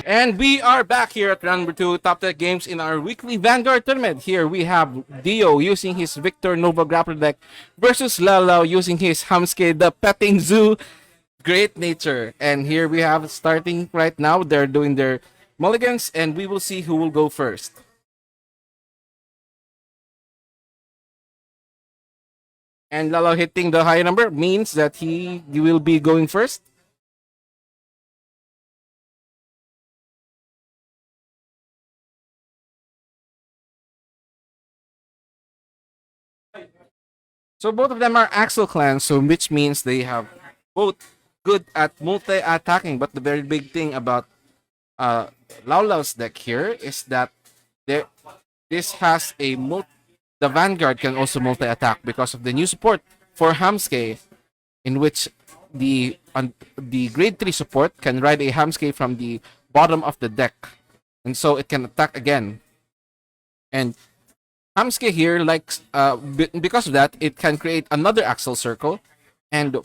And we are back here at round number 2, top 10 games in our weekly Vanguard tournament. Here we have Dio using his Victor Nova Grappler deck versus Lalau using his Hammsuke, the Petting Zoo Great Nature. And here we have starting right now. They're doing their mulligans, and we will see who will go first. And Lalau hitting the high number means that he will be going first. So both of them are Axel clans, so which means they have both good at multi-attacking. But the very big thing about Lau Lau's deck here is that this has the Vanguard can also multi-attack because of the new support for Hammsuke, in which the grade 3 support can ride a Hammsuke from the bottom of the deck, and so it can attack again. And Hammsuke here likes because of that it can create another Axel circle, and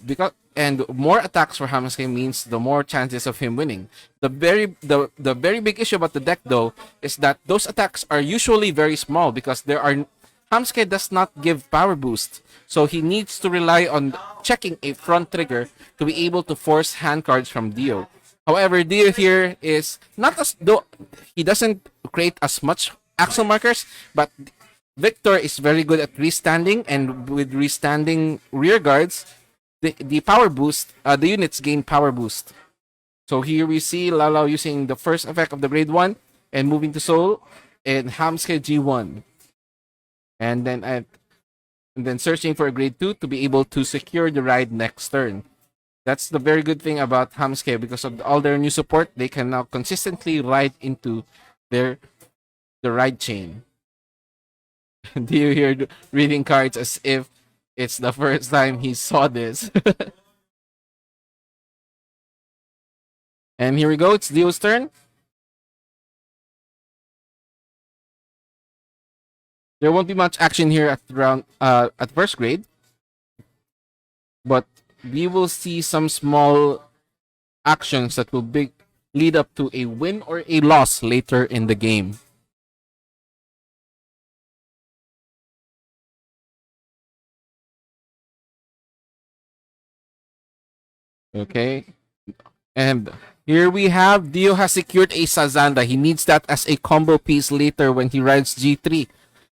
more attacks for Hammsuke means the more chances of him winning. The very big issue about the deck though is that those attacks are usually very small because Hammsuke does not give power boost, so he needs to rely on checking a front trigger to be able to force hand cards from Dio. However, Dio here is not as though he doesn't create as much Axel markers, but Victor is very good at restanding, and with restanding rear guards, the power boost, the units gain power boost. So here we see Lalau using the first effect of the grade 1 and moving to Soul and Hammsuke G1. And then searching for a grade 2 to be able to secure the ride next turn. That's the very good thing about Hammsuke. Because of all their new support, they can now consistently ride into the ride chain. Do you hear reading cards as if it's the first time he saw this? And here we go. It's Dio's turn. There won't be much action here at first grade, but we will see some small actions that will lead up to a win or a loss later in the game. Okay. And here we have Dio has secured a Sazanda. He needs that as a combo piece later when he rides G3.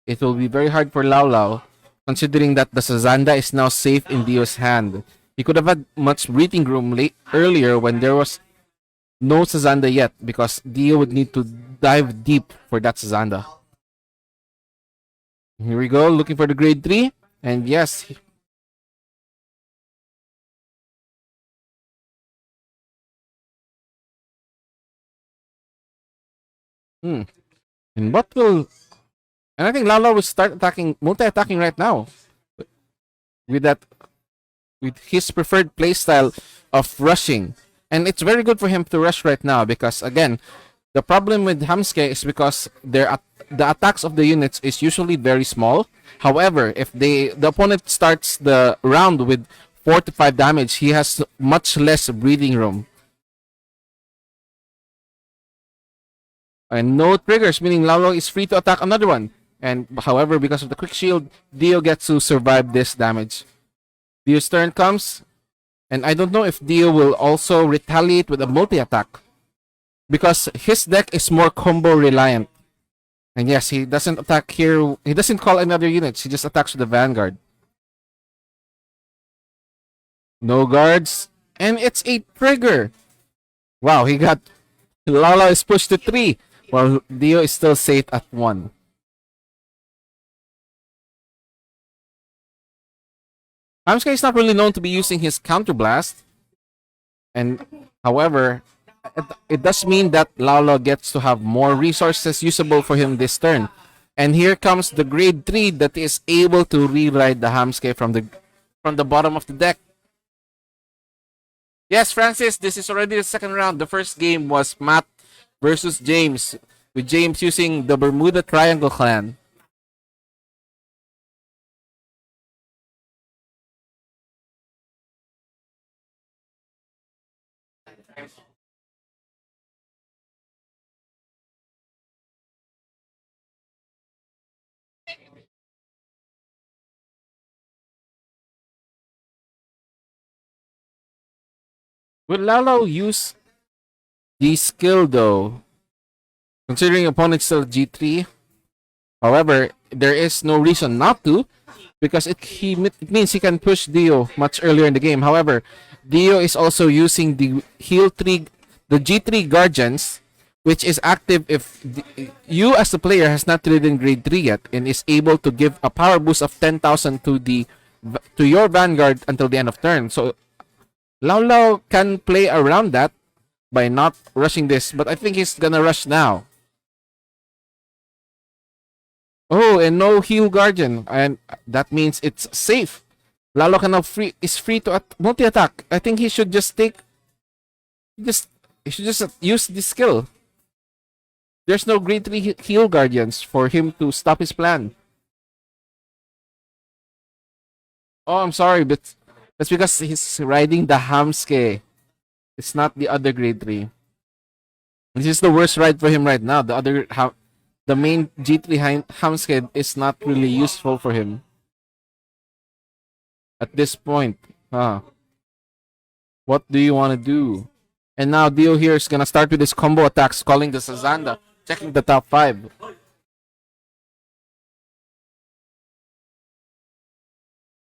It will be very hard for Lau, considering that the Sazanda is now safe in Dio's hand. He could have had much breathing room earlier when there was no Sazanda yet, because Dio would need to dive deep for that Sazanda. Here we go, looking for the grade 3. And yes, And I think Lalo will start multi-attacking right now. With his preferred playstyle of rushing. And it's very good for him to rush right now because, again, the problem with Hammsuke is because the attacks of the units is usually very small. However, if the opponent starts the round with 4 to 5 damage, he has much less breathing room. And no triggers, meaning Lalo is free to attack another one. And however, because of the quick shield, Dio gets to survive this damage. Dio's turn comes, and I don't know if Dio will also retaliate with a multi-attack, because his deck is more combo reliant. And yes, he doesn't attack here. He doesn't call any other units. He just attacks with the Vanguard. No guards, and it's a trigger. Wow, Lala is pushed to 3, while Dio is still safe at 1. Hammsuke is not really known to be using his counterblast, and however, it does mean that Lalo gets to have more resources usable for him this turn. And here comes the grade 3 that is able to rewrite the Hammsuke from the bottom of the deck. Yes, Francis, this is already the second round. The first game was Matt versus James, with James using the Bermuda Triangle clan. Will Lalo use the skill though? Considering opponent's still G3. However, there is no reason not to because it means he can push Dio much earlier in the game. However, Dio is also using the heal 3, the G3 Guardians, which is active if you as the player has not traded in grade 3 yet and is able to give a power boost of 10,000 to your Vanguard until the end of turn. So Lao Lao can play around that by not rushing this, but I think he's gonna rush now. Oh, and no heal guardian, and that means it's safe. Lalo can now is free to multi attack. I think he should just just he should just use this skill. There's no grade 3 heal guardians for him to stop his plan. Oh, I'm sorry, but that's because he's riding the Hammsuke. It's not the other grade 3. This is the worst ride for him right now. The main G3 Hammsuke is not really useful for him at this point. Huh. What do you want to do? And now Dio here is gonna start with his combo attacks, calling the Sazanda, checking the top 5.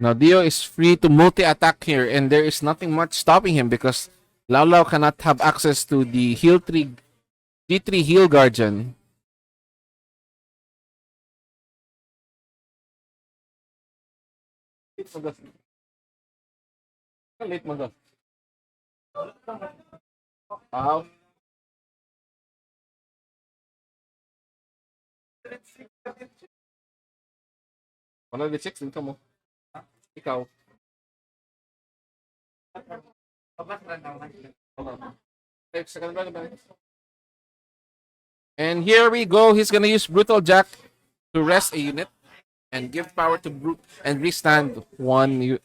Now Dio is free to multi-attack here, and there is nothing much stopping him because Lao Lao cannot have access to the heal 3 G3 heal guardian. Late mo. Wow. Wala di chicks dito mo. Ikaw. And here we go. He's gonna use Brutal Jack to rest a unit and give power to Brute and restand one.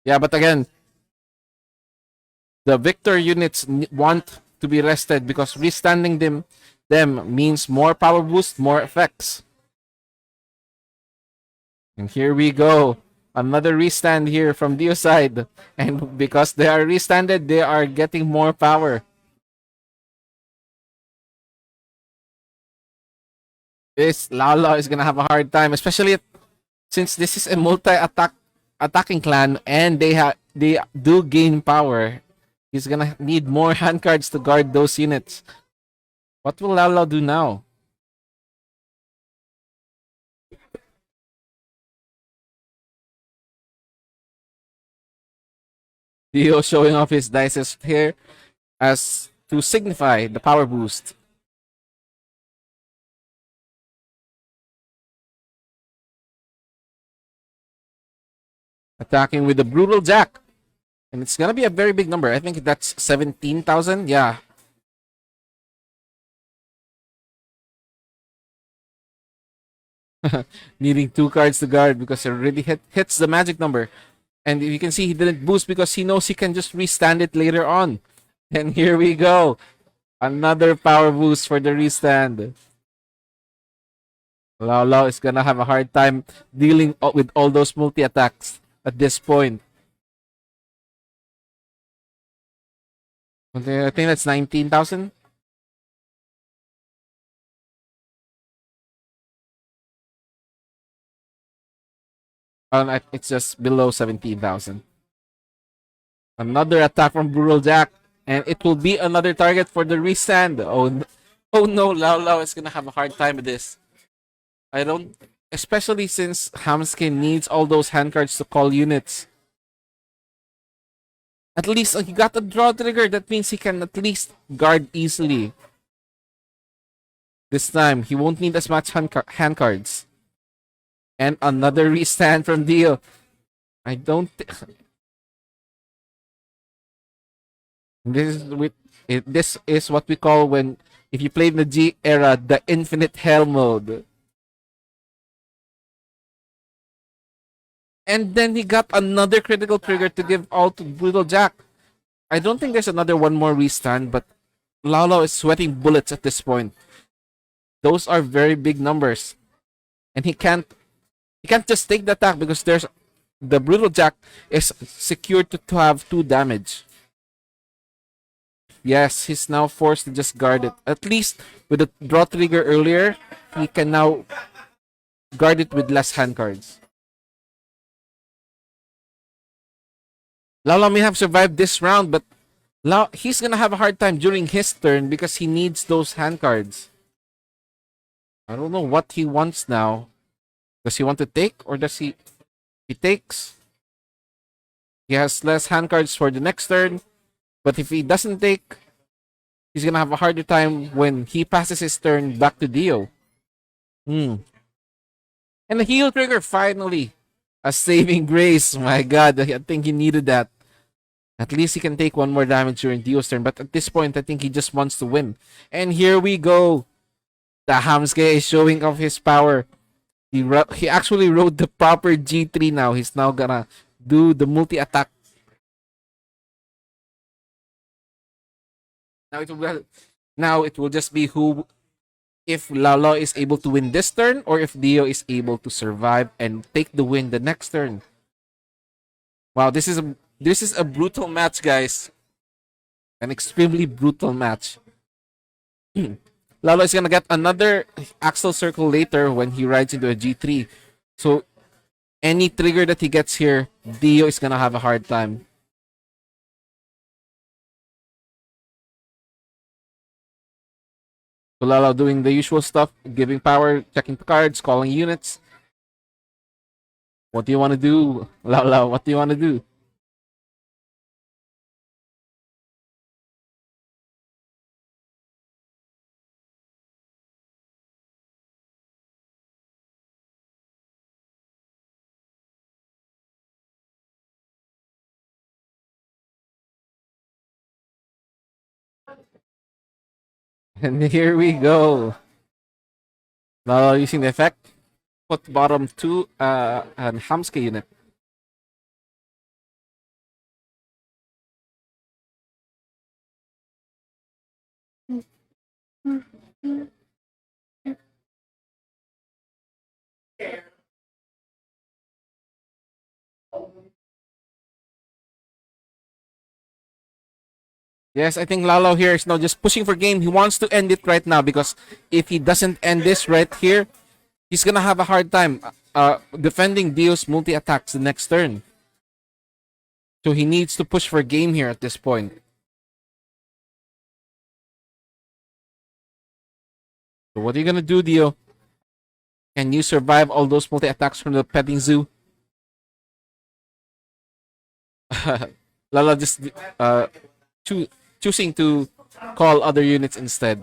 Yeah, but again, the Victor units want to be rested because restanding them means more power boost, more effects. And here we go. Another restand here from Dio side. And because they are restanded, they are getting more power. This Lala is gonna have a hard time, especially since this is a attacking clan and they do gain power. He's gonna need more hand cards to guard those units. What will Lala do now? Dio showing off his dices here as to signify the power boost. Attacking with the Brutal Jack. And it's gonna be a very big number. I think that's 17,000. Yeah. Needing 2 cards to guard because it already hits the magic number. And you can see he didn't boost because he knows he can just restand it later on. And here we go. Another power boost for the restand. Lao Lao is gonna have a hard time dealing with all those multi-attacks at this point. I think that's 19,000. It's just below 17,000. Another attack from Brutal Jack. And it will be another target for the restand. Oh no, Lao Lao is gonna have a hard time with this. I don't, especially since Hammsuke needs all those hand cards to call units. At least he got a draw trigger. That means he can at least guard easily. This time, he won't need as much hand cards. And another restand from Dio. I don't This is this is what we call when if you play in the G era, the infinite hell mode. And then he got another critical trigger to give all to Brutal Jack. I don't think there's another one more restand, but Lao Lao is sweating bullets at this point. Those are very big numbers, and he can't just take the attack because there's the Brutal Jack is secured to have 2 damage. Yes, he's now forced to just guard it. At least with the draw trigger earlier, he can now guard it with less hand cards. Lala may have survived this round, but he's gonna have a hard time during his turn because he needs those hand cards. I don't know what he wants now. Does he want to take or does he takes? He has less hand cards for the next turn, but if he doesn't take, he's gonna have a harder time when he passes his turn back to Dio. And the heal trigger finally. A saving grace. My god, I think he needed that. At least he can take 1 more damage during Dio's turn, but at this point, I think he just wants to win. And here we go. The Hammsuke is showing off his power. He actually rode the proper G3 now. He's now gonna do the multi-attack. Now it will just be who if Lalo is able to win this turn or if Dio is able to survive and take the win the next turn. Wow, this is a brutal match, guys. An extremely brutal match. Lalo is gonna get another Axel Circle later when he rides into a G3. So any trigger that he gets here, Dio is gonna have a hard time. So Lalo doing the usual stuff, giving power, checking cards, calling units. What do you want to do, Lalo? What do you want to do? And here we go. Lalo using the effect. Put bottom 2 and Hammsuke unit. Yes, I think Lalo here is now just pushing for game. He wants to end it right now because if he doesn't end this right here, he's gonna have a hard time defending Dio's multi attacks the next turn. So he needs to push for game here at this point. So what are you gonna do, Dio? Can you survive all those multi attacks from the petting zoo? Lala just choosing to call other units instead.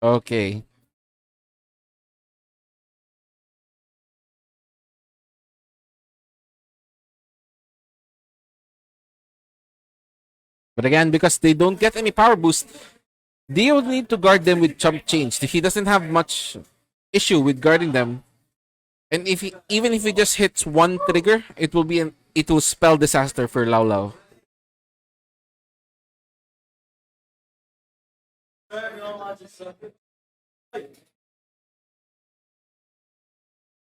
Okay. But again, because they don't get any power boost, Dio would need to guard them with chump change. He doesn't have much issue with guarding them. And even if he just hits one trigger, it will spell disaster for Lao Lao.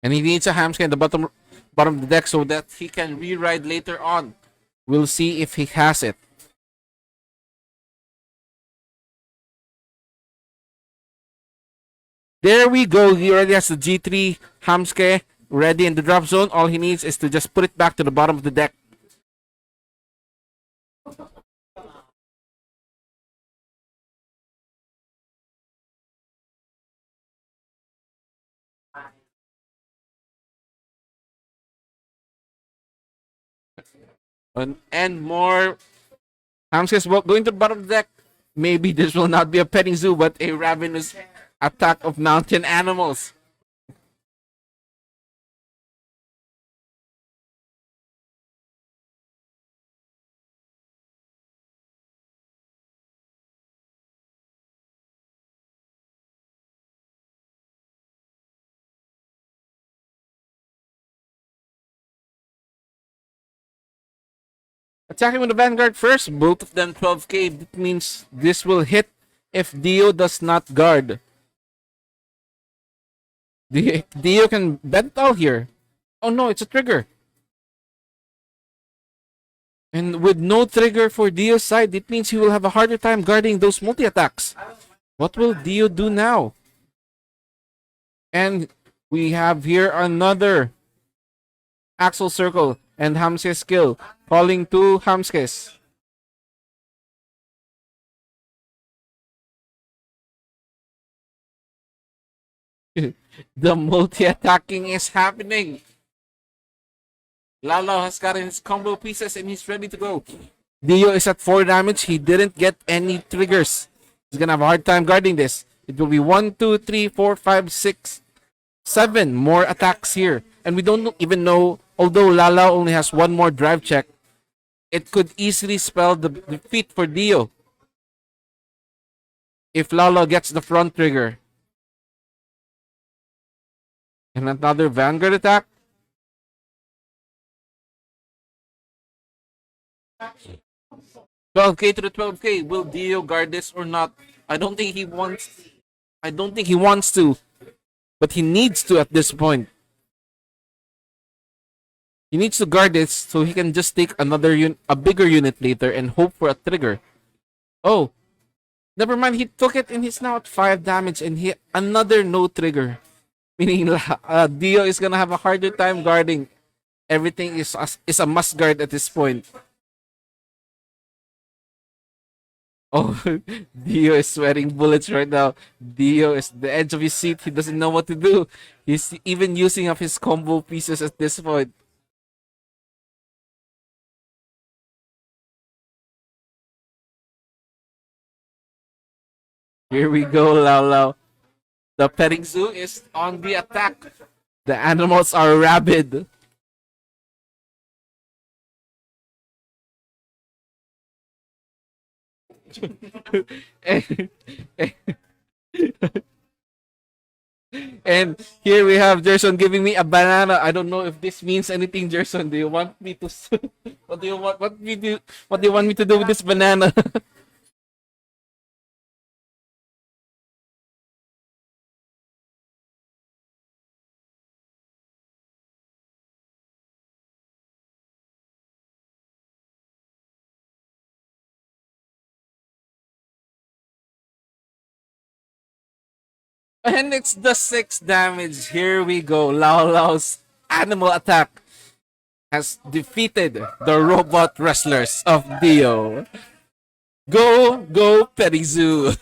And he needs a Hammsuke in the bottom of the deck so that he can re-ride later on. We'll see if he has it. There we go. He already has the G3 Hammsuke ready in the drop zone. All he needs is to just put it back to the bottom of the deck. And more Hammsuke's going to the bottom of the deck. Maybe this will not be a petting zoo, but a ravenous attack of mountain animals. Attacking with the Vanguard first. Both of them 12k. That means this will hit if Dio does not guard. Dio can bet out here. Oh no, it's a trigger. And with no trigger for Dio's side, it means he will have a harder time guarding those multi-attacks. What will Dio do now? And we have here another Axel Circle and Hammsuke's skill falling to Hammsuke's. The multi-attacking is happening. Lalo has gotten his combo pieces and he's ready to go. Dio is at 4 damage. He didn't get any triggers. He's gonna have a hard time guarding this. It will be 1, 2, 3, 4, 5, 6, 7 more attacks here. And we don't even know, although Lala only has 1 more drive check, it could easily spell the defeat for Dio. If Lala gets the front trigger. And another Vanguard attack. 12k to the 12k. Will Dio guard this or not? I don't think he wants to. But he needs to at this point. He needs to guard this so he can just take a bigger unit later and hope for a trigger. Oh. Never mind, he took it and he's now at 5 damage and another no trigger. Meaning Dio is gonna have a harder time guarding. Everything is a must guard at this point. Oh, Dio is sweating bullets right now. Dio is the edge of his seat. He doesn't know what to do. He's even using up his combo pieces at this point. Here we go, Lao Lao. The petting zoo is on the attack. The animals are rabid. And here we have Gerson giving me a banana. I don't know if this means anything, Gerson. Do you want me to? What do you want me to do with this banana? And it's the 6 damage. Here we go. Lao Lao's animal attack has defeated the robot wrestlers of Dio. Go, go, Petty Zoo.